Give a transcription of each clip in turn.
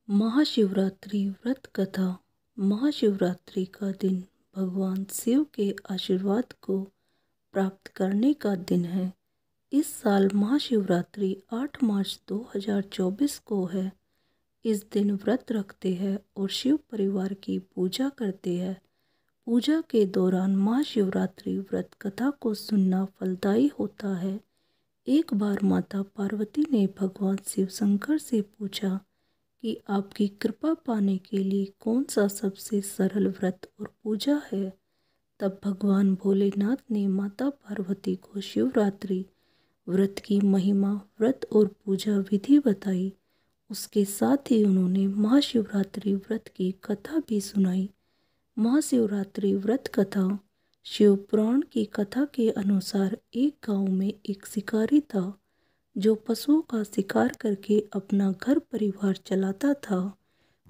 महाशिवरात्रि व्रत कथा। महाशिवरात्रि का दिन भगवान शिव के आशीर्वाद को प्राप्त करने का दिन है। इस साल महाशिवरात्रि 8 मार्च 2024 को है। इस दिन व्रत रखते हैं और शिव परिवार की पूजा करते हैं। पूजा के दौरान महाशिवरात्रि व्रत कथा को सुनना फलदायी होता है। एक बार माता पार्वती ने भगवान शिव शंकर से पूछा कि आपकी कृपा पाने के लिए कौन सा सबसे सरल व्रत और पूजा है। तब भगवान भोलेनाथ ने माता पार्वती को शिवरात्रि व्रत की महिमा, व्रत और पूजा विधि बताई। उसके साथ ही उन्होंने महाशिवरात्रि व्रत की कथा भी सुनाई। महाशिवरात्रि व्रत कथा। शिव पुराण की कथा के अनुसार एक गांव में एक शिकारी था जो पशुओं का शिकार करके अपना घर परिवार चलाता था।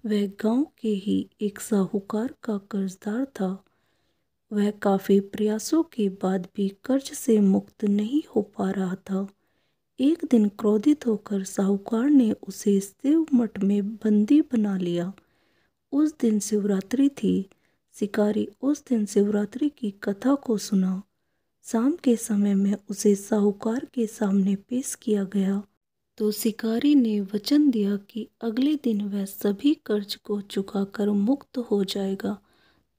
वह गांव के ही एक साहूकार का कर्जदार था। वह काफ़ी प्रयासों के बाद भी कर्ज से मुक्त नहीं हो पा रहा था। एक दिन क्रोधित होकर साहूकार ने उसे शिव मठ में बंदी बना लिया। उस दिन शिवरात्रि थी। शिकारी उस दिन शिवरात्रि की कथा को सुना। शाम के समय में उसे साहूकार के सामने पेश किया गया तो शिकारी ने वचन दिया कि अगले दिन वह सभी कर्ज को चुकाकर मुक्त हो जाएगा।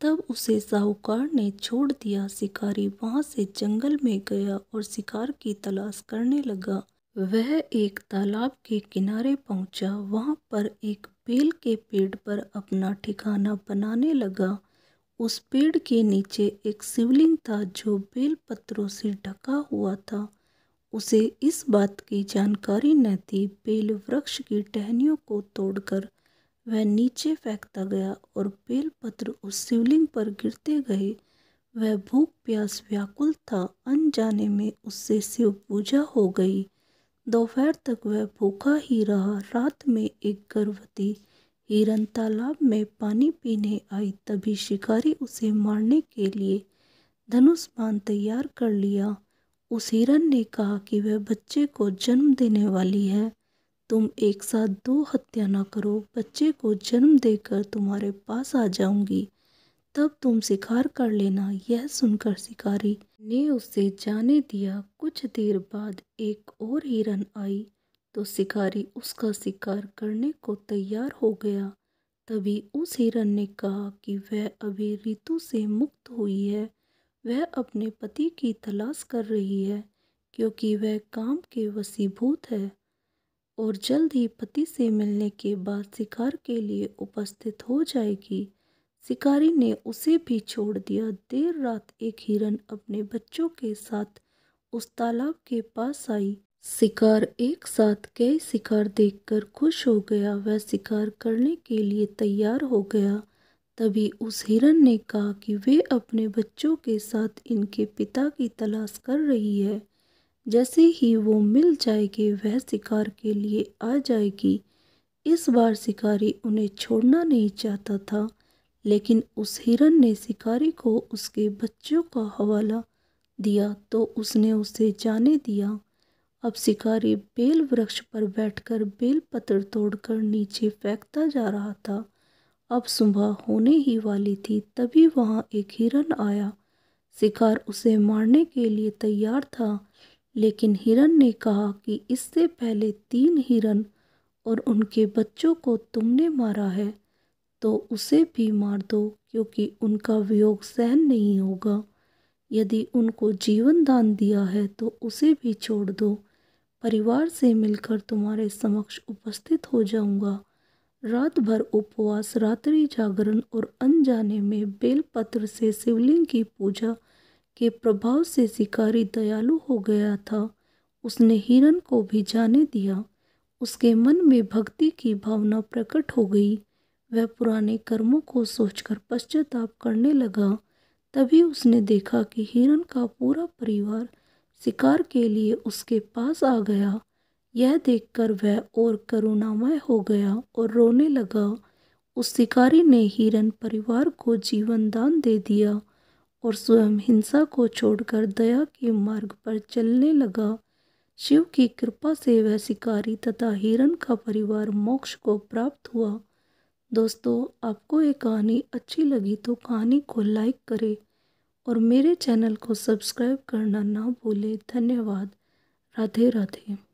तब उसे साहूकार ने छोड़ दिया। शिकारी वहां से जंगल में गया और शिकार की तलाश करने लगा। वह एक तालाब के किनारे पहुंचा। वहां पर एक बेल के पेड़ पर अपना ठिकाना बनाने लगा। उस पेड़ के नीचे एक शिवलिंग था जो बेल पत्रों से ढका हुआ था। उसे इस बात की जानकारी न थी। बेल वृक्ष की टहनियों को तोड़कर वह नीचे फेंकता गया और बेल पत्र उस शिवलिंग पर गिरते गए। वह भूख प्यास व्याकुल था। अनजाने में उससे शिव पूजा हो गई। दोपहर तक वह भूखा ही रहा। रात में एक गर्भवती हिरन तालाब में पानी पीने आई। तभी शिकारी उसे मारने के लिए धनुष बाण तैयार कर लिया। उस हिरन ने कहा कि वह बच्चे को जन्म देने वाली है। तुम एक साथ 2 हत्या न करो। बच्चे को जन्म देकर तुम्हारे पास आ जाऊंगी, तब तुम शिकार कर लेना। यह सुनकर शिकारी ने उसे जाने दिया। कुछ देर बाद एक और हिरन आई तो शिकारी उसका शिकार करने को तैयार हो गया। तभी उस हिरन ने कहा कि वह अभी ऋतु से मुक्त हुई है। वह अपने पति की तलाश कर रही है क्योंकि वह काम के वशीभूत है और जल्द ही पति से मिलने के बाद शिकार के लिए उपस्थित हो जाएगी। शिकारी ने उसे भी छोड़ दिया। देर रात एक हिरन अपने बच्चों के साथ उस तालाब के पास आई। शिकार एक साथ कई शिकार देखकर खुश हो गया। वह शिकार करने के लिए तैयार हो गया। तभी उस हिरन ने कहा कि वे अपने बच्चों के साथ इनके पिता की तलाश कर रही है। जैसे ही वो मिल जाएगी वह शिकार के लिए आ जाएगी। इस बार शिकारी उन्हें छोड़ना नहीं चाहता था, लेकिन उस हिरन ने शिकारी को उसके बच्चों का हवाला दिया तो उसने उसे जाने दिया। अब शिकारी बेल वृक्ष पर बैठकर बेल पत्र तोड़कर नीचे फेंकता जा रहा था। अब सुबह होने ही वाली थी। तभी वहां एक हिरन आया। शिकार उसे मारने के लिए तैयार था, लेकिन हिरन ने कहा कि इससे पहले 3 हिरन और उनके बच्चों को तुमने मारा है तो उसे भी मार दो, क्योंकि उनका वियोग सहन नहीं होगा। यदि उनको जीवन दान दिया है तो उसे भी छोड़ दो। परिवार से मिलकर तुम्हारे समक्ष उपस्थित हो जाऊंगा। रात भर उपवास, रात्रि जागरण और अनजाने में बेलपत्र से शिवलिंग की पूजा के प्रभाव से शिकारी दयालु हो गया था। उसने हिरन को भी जाने दिया। उसके मन में भक्ति की भावना प्रकट हो गई। वह पुराने कर्मों को सोचकर पश्चाताप करने लगा। तभी उसने देखा कि हिरन का पूरा परिवार शिकार के लिए उसके पास आ गया। यह देखकर वह और करुणामय हो गया और रोने लगा। उस शिकारी ने हिरन परिवार को जीवन दान दे दिया और स्वयं हिंसा को छोड़कर दया के मार्ग पर चलने लगा। शिव की कृपा से वह शिकारी तथा हिरण का परिवार मोक्ष को प्राप्त हुआ। दोस्तों, आपको ये कहानी अच्छी लगी तो कहानी को लाइक करें और मेरे चैनल को सब्सक्राइब करना ना भूलें। धन्यवाद। राधे राधे।